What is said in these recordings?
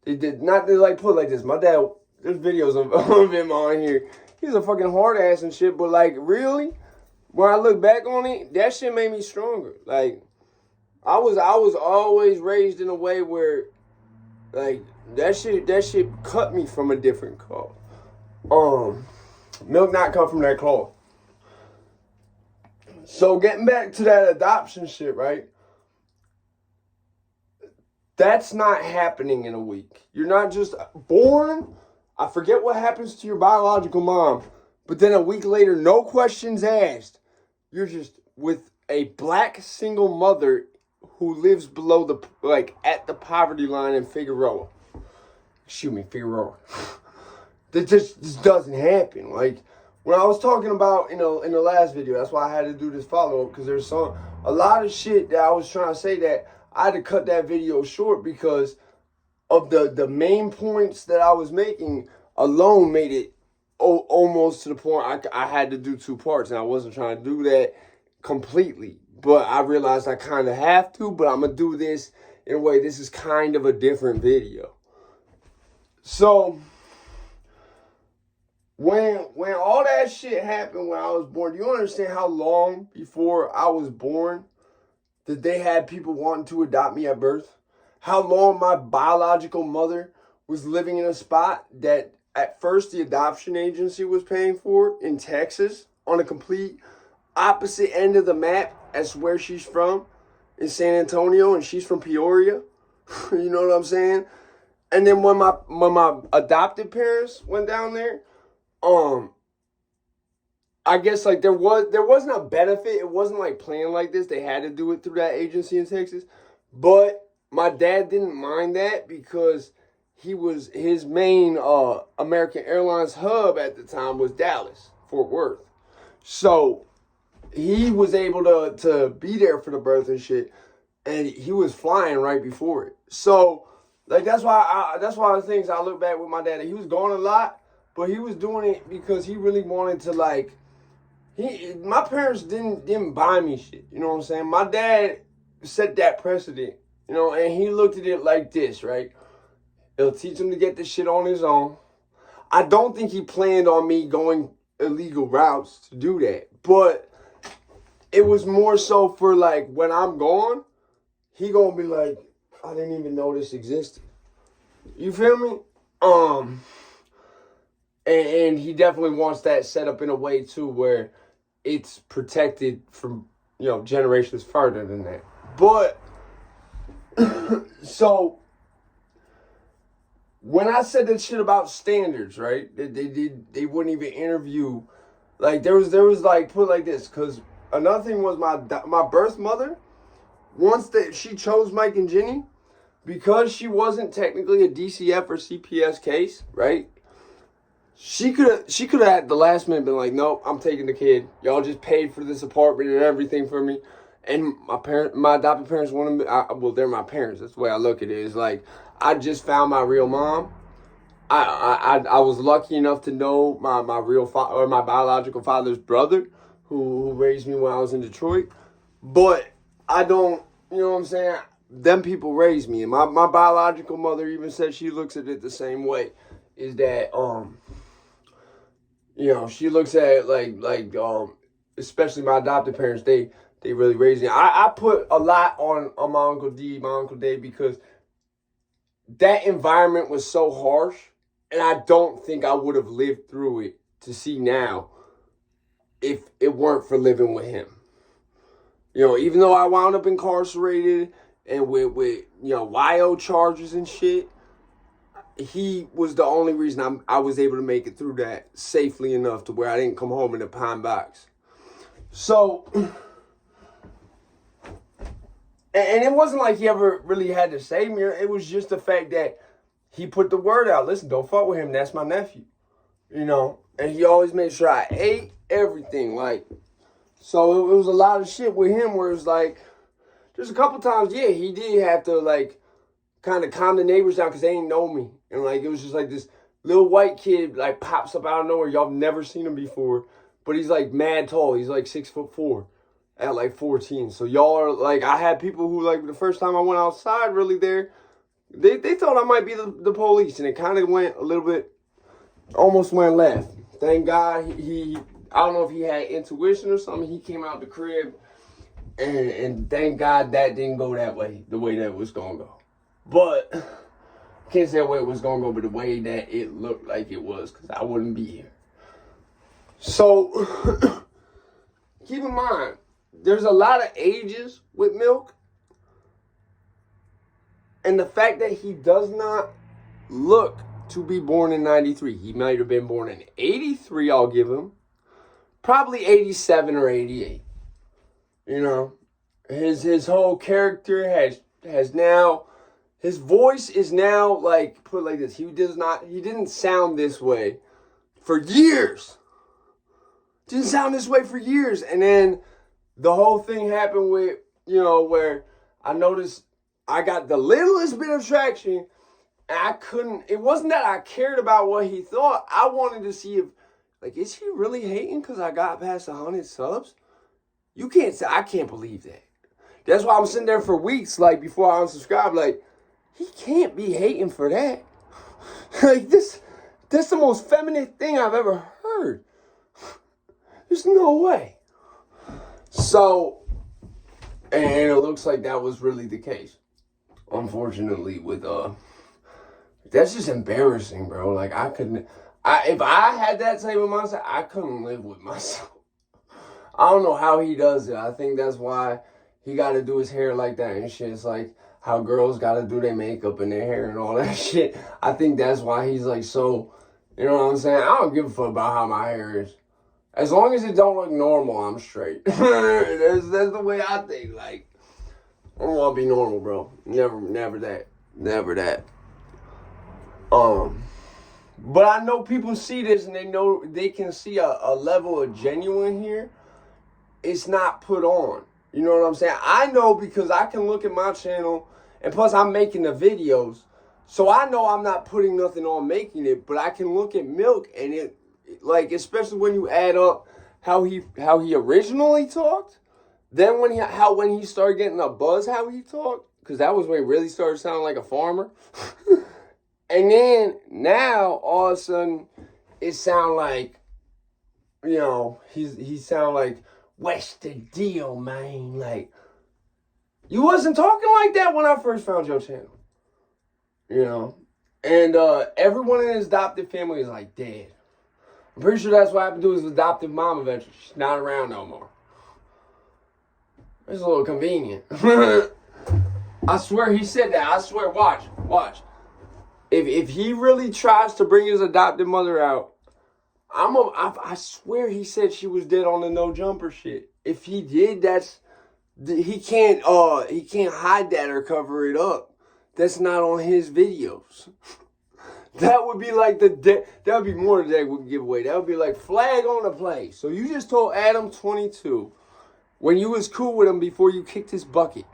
They did not, they like put it like this. My dad, there's videos of him on here. He's a fucking hard ass and shit, but like really, when I look back on it, that shit made me stronger. Like I was always raised in a way where like that shit cut me from a different cloth. Milk not cut from that cloth. So getting back to that adoption shit, right? That's not happening in a week. You're not just born. I forget what happens to your biological mom, but then a week later, no questions asked, you're just with a black single mother who lives below the, like, at the poverty line in Figueroa. Figueroa. That just doesn't happen. Like, when I was talking about, in the last video, that's why I had to do this follow-up, because there's a lot of shit that I was trying to say that I had to cut that video short because of the main points that I was making alone made it almost to the point I had to do 2 parts, and I wasn't trying to do that completely. But I realized I kind of have to, but I'm going to do this in a way. This is kind of a different video. So when all that shit happened when I was born, do you understand how long before I was born that they had people wanting to adopt me at birth? How long my biological mother was living in a spot that at first the adoption agency was paying for in Texas on a complete opposite end of the map as where she's from in San Antonio, and she's from Peoria. You know what I'm saying? And then when my adopted parents went down there, I guess like there wasn't a benefit. It wasn't like planned like this. They had to do it through that agency in Texas. But my dad didn't mind that because his main American Airlines hub at the time was Dallas, Fort Worth. So he was able to be there for the birth and shit, and he was flying right before it. So like that's why the things I look back with my dad. He was gone a lot, but he was doing it because he really wanted to like. My parents didn't buy me shit. You know what I'm saying? My dad set that precedent, and he looked at it like this, right? It'll teach him to get this shit on his own. I don't think he planned on me going illegal routes to do that, but it was more so for like when I'm gone, he gonna be like, I didn't even know this existed. You feel me? And he definitely wants that set up in a way too where it's protected from, generations further than that. But so when I said that shit about standards, right? They wouldn't even interview. Like there was like put like this, because another thing was my birth mother. Once that she chose Mike and Jenny, because she wasn't technically a DCF or CPS case, right? She could have at the last minute been like, nope, I'm taking the kid. Y'all just paid for this apartment and everything for me. And my adopted parents wanted me. Well, they're my parents. That's the way I look at it. It's like I just found my real mom. I was lucky enough to know my real father, or my biological father's brother, who raised me when I was in Detroit. But I don't, you know what I'm saying? Them people raised me, and my biological mother even said she looks at it the same way. Is that she looks at it like especially my adopted parents, they really raised me. I put a lot on my Uncle D, my Uncle Dave, because that environment was so harsh, and I don't think I would have lived through it to see now if it weren't for living with him. Even though I wound up incarcerated and with YO charges and shit, he was the only reason I was able to make it through that safely enough to where I didn't come home in a pine box. So, and it wasn't like he ever really had to save me. It was just the fact that he put the word out. Listen, don't fuck with him. That's my nephew. And he always made sure I ate everything. Like, so it was a lot of shit with him where it's like, just a couple times, yeah, he did have to like kind of calm the neighbors down because they didn't know me. And like, it was just like this little white kid like pops up out of nowhere. Y'all have never seen him before, but he's like mad tall. He's like 6'4" at like 14. So y'all are like, I had people who like the first time I went outside really there, They thought I might be the police, and it kind of went a little bit, almost went left. Thank God he I don't know if he had intuition or something. He came out the crib, and thank God that didn't go that way, the way that it was gonna go. But can't say the way it was gonna go, but the way that it looked like it was, because I wouldn't be here. So keep in mind, there's a lot of ages with Milk. And the fact that he does not look to be born in 93. He might have been born in 83, I'll give him. Probably 87 or 88. You know, his whole character has now, his voice is now like, put like this. He didn't sound this way for years. Didn't sound this way for years. And then the whole thing happened with, you know, where I noticed I got the littlest bit of traction, and it wasn't that I cared about what he thought. I wanted to see if, like, is he really hating because I got past 100 subs? You can't say, I can't believe that. That's why I'm sitting there for weeks, like, before I unsubscribe, like, he can't be hating for that. Like, that's the most feminine thing I've ever heard. There's no way. So, and it looks like that was really the case. Unfortunately, with that's just embarrassing, bro. Like, if I had that type of mindset, I couldn't live with myself. I don't know how he does it. I think that's why he got to do his hair like that and shit. It's like how girls got to do their makeup and their hair and all that shit. I think that's why he's like so, you know what I'm saying? I don't give a fuck about how my hair is. As long as it don't look normal, I'm straight. That's the way I think. Like, I don't want to be normal, bro. Never that. But I know people see this and they know they can see a level of genuine here. It's not put on. You know what I'm saying? I know because I can look at my channel, and plus I'm making the videos, so I know I'm not putting nothing on making it. But I can look at Milk and it, like, especially when you add up how he originally talked. Then when he started getting a buzz how he talked, because that was when he really started sounding like a farmer. And then now all of a sudden it sound like, you know, he sound like, what's the deal, man? Like, you wasn't talking like that when I first found your channel. You know? And everyone in his adopted family is like dead. I'm pretty sure that's what happened to his adoptive mom eventually. She's not around no more. It's a little convenient. I swear he said that. I swear, watch. If he really tries to bring his adopted mother out, I swear he said she was dead on the no jumper shit. If he did, he can't hide that or cover it up. That's not on his videos. That would be like that would be more than that would give away. That would be like flag on the play. So you just told Adam 22 when you was cool with him before you kicked his bucket.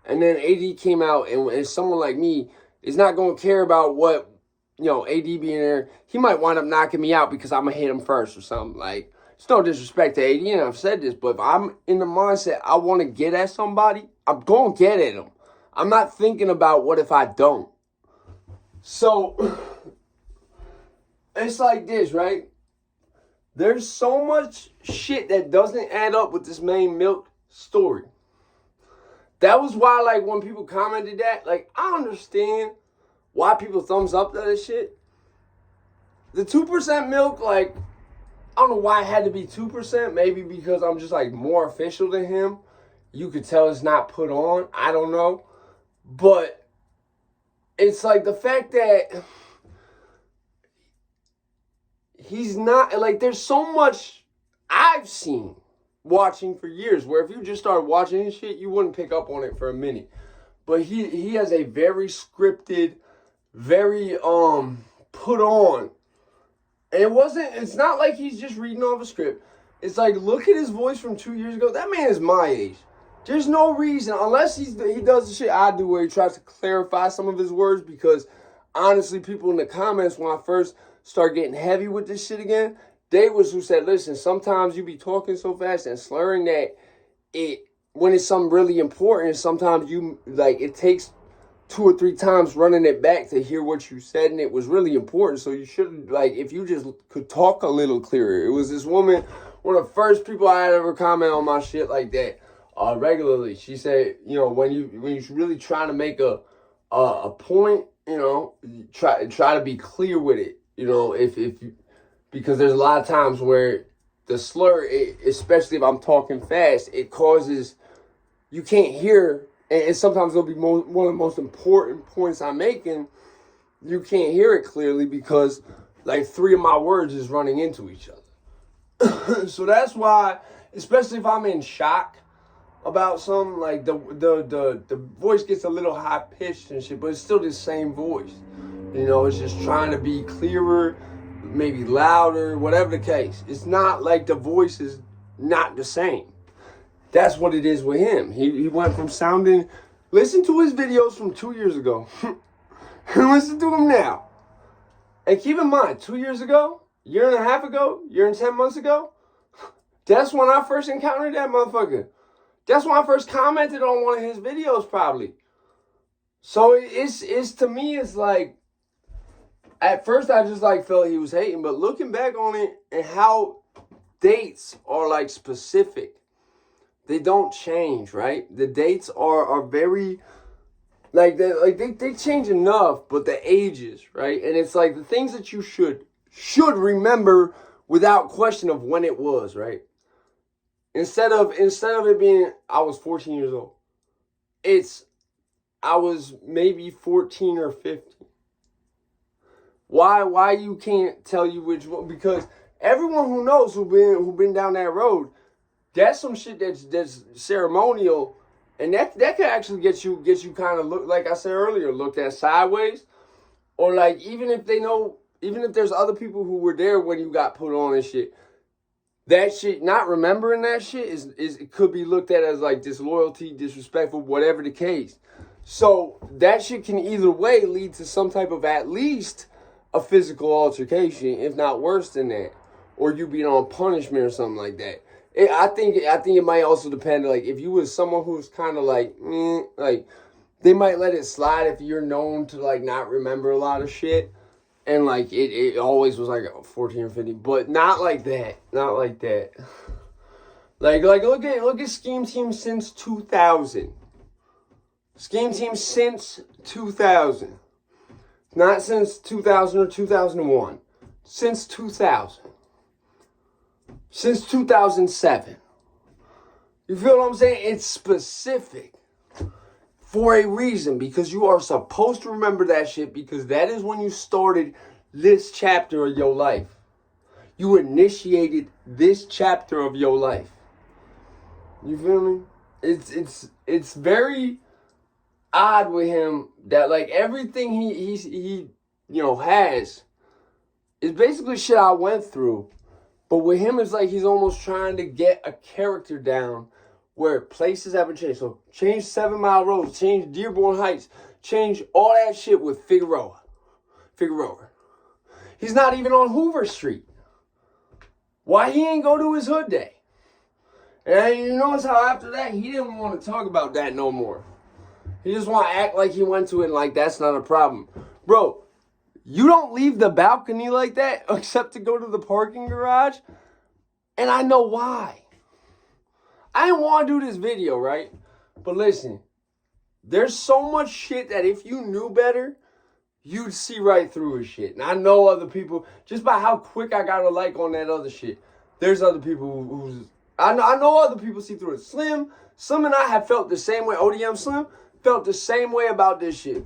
And then AD came out, and someone like me is not going to care about what, you know, AD being there. He might wind up knocking me out because I'm going to hit him first or something. Like, it's no disrespect to AD, and I've said this, but if I'm in the mindset I want to get at somebody, I'm going to get at him. I'm not thinking about what if I don't. So, it's like this, right? There's so much shit that doesn't add up with this main Milk story. That was why, like, when people commented that, like, I understand why people thumbs up that shit. The 2% Milk, like, I don't know why it had to be 2%. Maybe because I'm just, like, more official than him. You could tell it's not put on. I don't know. But it's like the fact that he's not, like, there's so much I've seen watching for years where if you just started watching his shit, you wouldn't pick up on it for a minute. But he has a very scripted, very put on. And it's not like he's just reading off a script. It's like, look at his voice from 2 years ago. That man is my age. There's no reason, unless he does the shit I do where he tries to clarify some of his words, because honestly, people in the comments when I first start getting heavy with this shit again, they was who said, listen, sometimes you be talking so fast and slurring that when it's something really important, sometimes you, like, it takes 2 or 3 times running it back to hear what you said, and it was really important. So you should, like, if you just could talk a little clearer. It was this woman, one of the first people I had ever comment on my shit like that regularly. She said, you know, when you really trying to make a point, you know, try to be clear with it. You know, if you, because there's a lot of times where the slur, especially if I'm talking fast, it causes, you can't hear, and sometimes it'll be one of the most important points I'm making, you can't hear it clearly because like 3 of my words is running into each other. So that's why, especially if I'm in shock about something, like the voice gets a little high pitched and shit, but it's still the same voice. You know, it's just trying to be clearer, maybe louder, whatever the case. It's not like the voice is not the same. That's what it is with him. He went from sounding, listen to his videos from 2 years ago. And listen to him now. And keep in mind, 2 years ago, year and a half ago, year and 10 months ago, that's when I first encountered that motherfucker. That's when I first commented on one of his videos, probably. So it's to me, it's like, at first I just like felt he was hating, but looking back on it and how dates are like specific, they don't change, right? The dates are very, like they change enough, but the ages, right? And it's like the things that you should remember without question of when it was, right? Instead of it being I was 14 years old, it's I was maybe 14 or 15. Why you can't tell you which one? Because everyone who knows who been down that road, that's some shit that's ceremonial, and that could actually get you kind of look, like I said earlier, looked at sideways, or like even if there's other people who were there when you got put on and shit, that shit, not remembering that shit is it could be looked at as like disloyalty, disrespectful, whatever the case. So that shit can either way lead to some type of at least a physical altercation, if not worse than that, or you being on punishment or something like that. I think it might also depend. Like if you was someone who's kind of like they might let it slide if you're known to like not remember a lot of shit. And like it always was like 14 or 15, but not like that. Not like that. Like look at Scheme Team since 2000. Scheme Team since 2000. Not since 2000 or 2001. Since 2000. Since 2007. You feel what I'm saying? It's specific. For a reason, because you are supposed to remember that shit, because that is when you started this chapter of your life. You initiated this chapter of your life. You feel me? It's very odd with him that like everything he has is basically shit I went through. But with him, it's like he's almost trying to get a character down where places haven't changed. So change 7 Mile Road, change Dearborn Heights, change all that shit with Figueroa. He's not even on Hoover Street. Why he ain't go to his hood day? And you notice how after that, he didn't want to talk about that no more. He just want to act like he went to it and like that's not a problem. Bro, you don't leave the balcony like that except to go to the parking garage. And I know why. I didn't want to do this video, right? But listen, there's so much shit that if you knew better, you'd see right through his shit. And I know other people, just by how quick I got a like on that other shit, there's other people who's, I know other people see through it. Slim and I have felt the same way. ODM Slim felt the same way about this shit.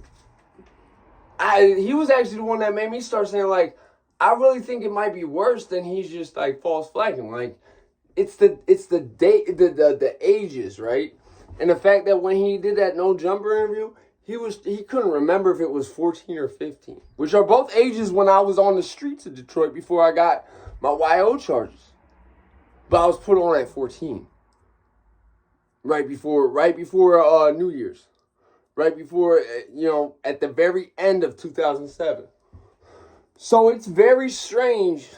He was actually the one that made me start saying, like, I really think it might be worse than he's just, like, false flagging. Like, it's the ages, right? And the fact that when he did that no jumper interview, he couldn't remember if it was 14 or 15, which are both ages when I was on the streets of Detroit before I got my YO charges. But I was put on at 14, right before New Year's, right before at the very end of 2007. So it's very strange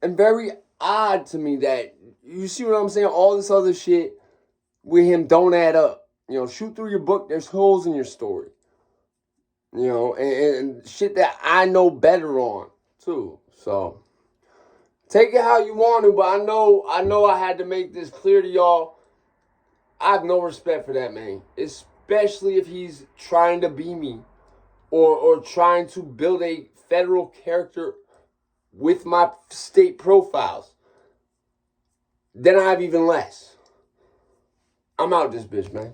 and very odd to me that, you see what I'm saying, all this other shit with him don't add up. Shoot through your book, there's holes in your story. You know, and shit that I know better on too. So take it how you want to, but I know I had to make this clear to y'all. I have no respect for that man, especially if he's trying to be me or trying to build a federal character with my state profiles. Then I have even less. I'm out this bitch, man.